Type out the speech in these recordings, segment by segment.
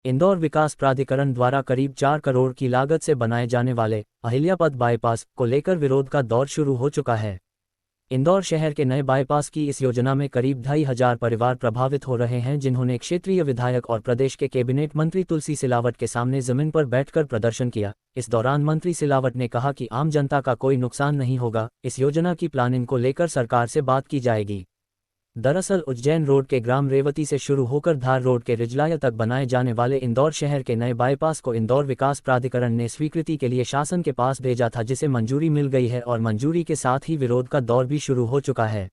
इंदौर विकास प्राधिकरण द्वारा करीब 4 करोड़ की लागत से बनाए जाने वाले अहिल्यापथ बाईपास को लेकर विरोध का दौर शुरू हो चुका है। इंदौर शहर के नए बाईपास की इस योजना में करीब 2,500 परिवार प्रभावित हो रहे हैं, जिन्होंने क्षेत्रीय विधायक और प्रदेश के कैबिनेट मंत्री तुलसी सिलावट के सामने जमीन पर बैठकर प्रदर्शन किया। इस दौरान मंत्री सिलावट ने कहा कि आम जनता का कोई नुकसान नहीं होगा, इस योजना की प्लानिंग को लेकर सरकार से बात की जाएगी। दरअसल उज्जैन रोड के ग्राम रेवती से शुरू होकर धार रोड के रिजलाया तक बनाए जाने वाले इंदौर शहर के नए बाईपास को इंदौर विकास प्राधिकरण ने स्वीकृति के लिए शासन के पास भेजा था, जिसे मंजूरी मिल गई है और मंजूरी के साथ ही विरोध का दौर भी शुरू हो चुका है।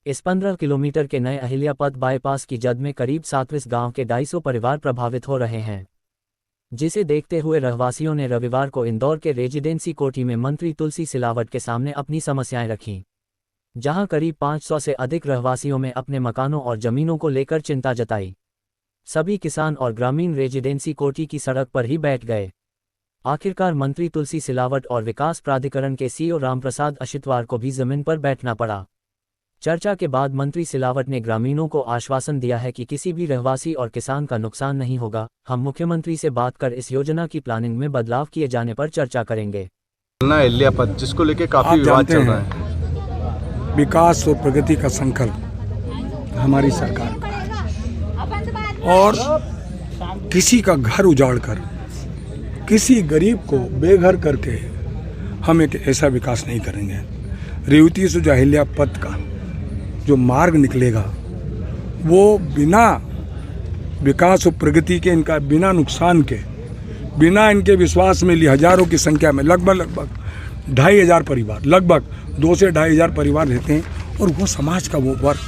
इस 15 किलोमीटर के नए अहिल्यापथ बाईपास की जद में करीब 27 गांव के 250 परिवार प्रभावित हो रहे हैं, जिसे देखते हुए रहवासियों ने रविवार को इंदौर के रेजिडेंसी कोठी में मंत्री तुलसी सिलावट के सामने अपनी समस्याएं रखीं, जहां करीब 500 से अधिक रहवासियों में अपने मकानों और जमीनों को लेकर चिंता जताई। सभी किसान और ग्रामीण रेजिडेंसी कोठी की सड़क पर ही बैठ गए। आखिरकार मंत्री तुलसी सिलावट और विकास प्राधिकरण के सीईओ रामप्रसाद अशितवार को भी जमीन पर बैठना पड़ा। चर्चा के बाद मंत्री सिलावट ने ग्रामीणों को आश्वासन दिया है कि किसी भी रहवासी और किसान का नुकसान नहीं होगा। हम मुख्यमंत्री से बात कर इस योजना की प्लानिंग में बदलाव किए जाने पर चर्चा करेंगे। अहिल्यापथ जिसको लेकर काफी विवाद चल रहा है। विकास और प्रगति का संकल्प हमारी सरकार का है और किसी का घर उजाड़कर किसी गरीब को बेघर करके हम एक ऐसा विकास नहीं करेंगे। रेवती से जो अहिल्यापथ का जो मार्ग निकलेगा वो बिना विकास और प्रगति के, इनका बिना नुकसान के, बिना इनके विश्वास में लिए हजारों की संख्या में लगभग 2,500 परिवार, लगभग 2 से 2,500 परिवार रहते हैं। और वो समाज का वो वर्ग,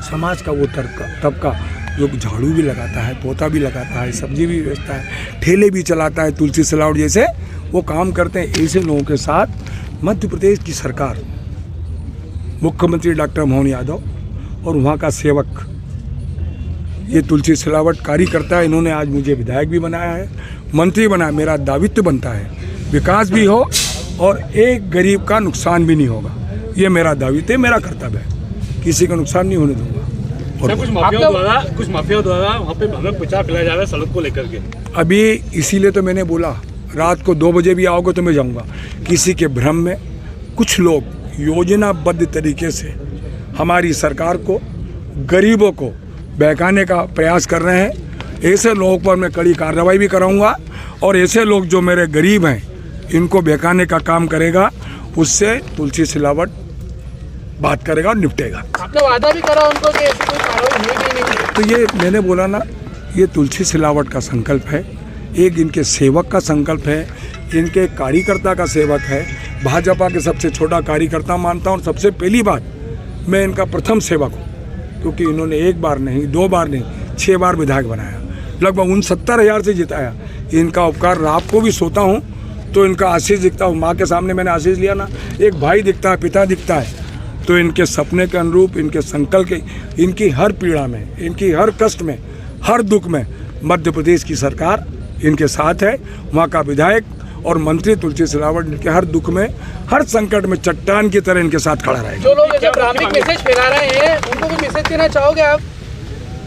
समाज का वो तबका जो झाड़ू भी लगाता है, पोता भी लगाता है, सब्जी भी बेचता है, ठेले भी चलाता है, तुलसी सिलावट जैसे वो काम करते हैं। ऐसे लोगों के साथ मध्य प्रदेश की सरकार, मुख्यमंत्री डॉक्टर मोहन यादव और वहाँ का सेवक ये तुलसी सिलावट कार्यकर्ता, इन्होंने आज मुझे विधायक भी बनाया है, मंत्री बनाया। मेरा दायित्व बनता है विकास भी हो और एक गरीब का नुकसान भी नहीं होगा। ये मेरा दायित्व है, मेरा कर्तव्य है, किसी का नुकसान नहीं होने दूंगा। और कुछ माफियाओं द्वारा वहाँ पे भ्रम प्रचार फैलाया जा रहा है सड़क को लेकर के। अभी इसीलिए तो मैंने बोला रात को 2 बजे भी आओगे तो मैं जाऊँगा। किसी के भ्रम में कुछ लोग योजनाबद्ध तरीके से हमारी सरकार को, गरीबों को बहकाने का प्रयास कर रहे हैं। ऐसे लोगों पर मैं कड़ी कार्रवाई भी कराऊंगा और ऐसे लोग जो मेरे गरीब हैं इनको बहकाने का काम करेगा, उससे तुलसी सिलावट बात करेगा और निपटेगा। आपने वादा भी करा उनको कि ऐसी कोई कार्रवाई होगी नहीं। तो ये मैंने बोला ना, ये तुलसी सिलावट का संकल्प है, एक इनके सेवक का संकल्प है, इनके कार्यकर्ता का सेवक है। भाजपा के सबसे छोटा कार्यकर्ता मानता हूँ। सबसे पहली बात, मैं इनका प्रथम सेवक हूँ, क्योंकि इन्होंने 1 बार नहीं, 2 बार नहीं, 6 बार विधायक बनाया, लगभग 69,000 से जिताया। इनका उपकार आपको भी सोता हूँ तो इनका आशीष दिखता हूँ। माँ के सामने मैंने आशीष लिया ना, एक भाई दिखता है, पिता दिखता है। तो इनके सपने के अनुरूप, इनके संकल्प के, इनकी हर पीड़ा में, इनकी हर कष्ट में, हर दुख में मध्य प्रदेश की सरकार इनके साथ है। वहाँ का विधायक और मंत्री तुलसी सिलावट इनके हर दुख में, हर संकट में चट्टान की तरह इनके साथ खड़ा रहेगा। जो लोग भ्रामक मैसेज फैला रहे हैं उनको भी मैसेज देना चाहोगे आप?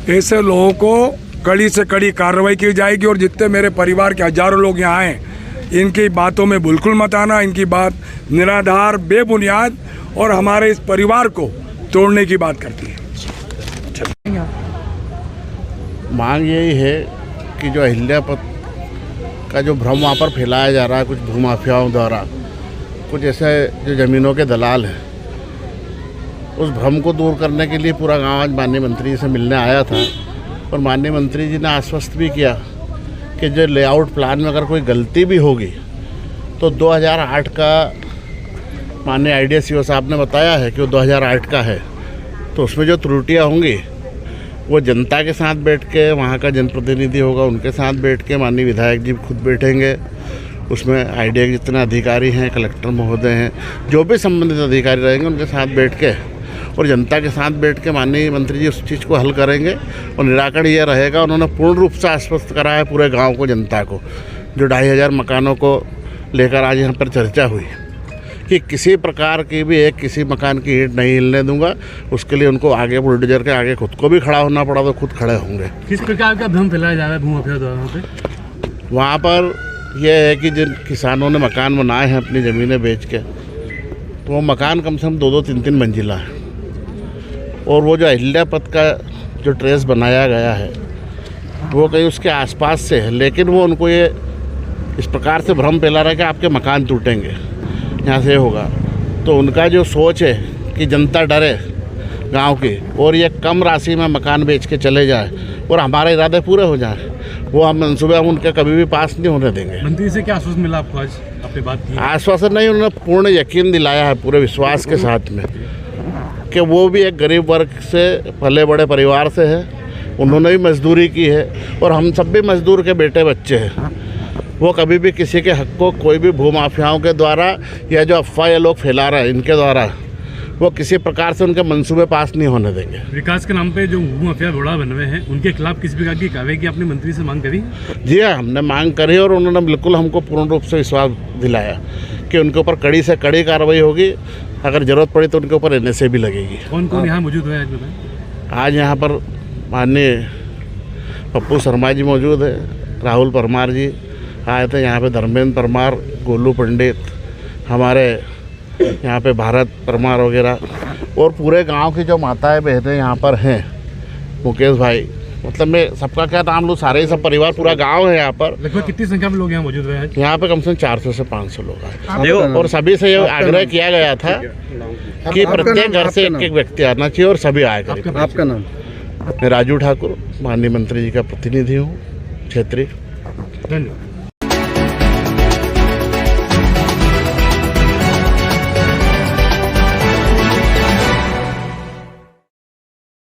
ऐसे लोगों को कड़ी से कड़ी कार्रवाई की जाएगी। और जितने मेरे परिवार के हजारों लोग यहाँ हैं, इनकी बातों में बिल्कुल मत आना। इनकी बात निराधार, बेबुनियाद और हमारे इस परिवार को तोड़ने की बात करती है। मांग यही है कि जो अहिल्यापथ का जो भ्रम वहाँ पर फैलाया जा रहा है कुछ भूमाफियाओं द्वारा, कुछ ऐसे जो ज़मीनों के दलाल हैं, उस भ्रम को दूर करने के लिए पूरा गांव आज माननीय मंत्री जी से मिलने आया था। और माननीय मंत्री जी ने आश्वस्त भी किया कि जो लेआउट प्लान में अगर कोई गलती भी होगी तो 2008 का माननीय आईडीएस सीईओ साहब ने बताया है कि वो 2008 का है। तो उसमें जो त्रुटियाँ होंगी वो जनता के साथ बैठ के, वहाँ का जनप्रतिनिधि होगा उनके साथ बैठ के, माननीय विधायक जी खुद बैठेंगे, उसमें आईडीए के जितने अधिकारी हैं, कलेक्टर महोदय हैं, जो भी संबंधित अधिकारी रहेंगे उनके साथ बैठ के और जनता के साथ बैठ के माननीय मंत्री जी उस चीज़ को हल करेंगे। और निराकरण ये रहेगा, उन्होंने पूर्ण रूप से आश्वस्त करा है पूरे गांव को, जनता को, जो 2,500 मकानों को लेकर आज यहाँ पर चर्चा हुई, कि किसी प्रकार की भी एक किसी मकान की ईंट नहीं हिलने दूंगा। उसके लिए उनको आगे बुलडोजर के आगे खुद को भी खड़ा होना पड़ा तो खुद खड़े होंगे। किस प्रकार का भ्रम फैलाया जा रहा है भूमाफिया द्वारा वहाँ पे? वहाँ पर यह है कि जिन किसानों ने मकान बनाए हैं अपनी ज़मीनें बेच के, तो वो मकान कम से कम 2-2, 3-3 मंजिला है। और वो जो अहिल्या पथ का जो ट्रेस बनाया गया है वो कहीं उसके आसपास से है, लेकिन वो उनको ये इस प्रकार से भ्रम फैला रहा है कि आपके मकान टूटेंगे, यहाँ से होगा। तो उनका जो सोच है कि जनता डरे गांव की और ये कम राशि में मकान बेच के चले जाए और हमारे इरादे पूरे हो जाए, वो हम मंसूबे हम उनके कभी भी पास नहीं होने देंगे। मंत्री से क्या आश्वासन मिला आपको? आज आपने बात की? आश्वासन नहीं, उन्होंने पूर्ण यकीन दिलाया है पूरे विश्वास के साथ में कि वो भी एक गरीब वर्ग से पले बड़े परिवार से है, उन्होंने भी मजदूरी की है और हम सब भी मजदूर के बेटे बच्चे हैं। वो कभी भी किसी के हक को कोई भी भूमाफियाओं के द्वारा या जो अफवाह ये लोग फैला रहे हैं इनके द्वारा, वो किसी प्रकार से उनके मंसूबे पास नहीं होने देंगे। विकास के नाम पे जो भूमाफिया घोड़ा बन रहे हैं उनके खिलाफ किस प्रकार की कार्रवाई की आपने मंत्री से मांग करी? जी हाँ, हमने मांग करी और उन्होंने बिल्कुल हमको पूर्ण रूप से विश्वास दिलाया कि उनके ऊपर कड़ी से कड़ी कार्रवाई होगी। अगर ज़रूरत पड़ी तो उनके ऊपर NSA भी लगेगी। कौन कौन यहाँ मौजूद है आज बताएं? आज यहाँ पर माननीय पप्पू शर्मा जी मौजूद है, राहुल परमार जी आए थे, यहाँ पे धर्मेंद्र परमार, गोलू पंडित, हमारे यहाँ पे भारत परमार वगैरह, और पूरे गांव की जो माताएं बहनें यहाँ पर हैं, मुकेश भाई, मतलब मैं सबका क्या नाम लूँ, सारे ही सब परिवार पूरा गांव है यहाँ पर। लगभग कितनी संख्या में लोग यहाँ मौजूद हैं आज? यहाँ पे कम से कम 400 से 500 लोग आए। और सभी से ये आग्रह किया गया था कि प्रत्येक घर से एक व्यक्ति आना चाहिए और सभी आए करें। आपका नाम? मैं राजू ठाकुर, माननीय मंत्री जी का प्रतिनिधि हूँ क्षेत्रीय। धन्यवाद।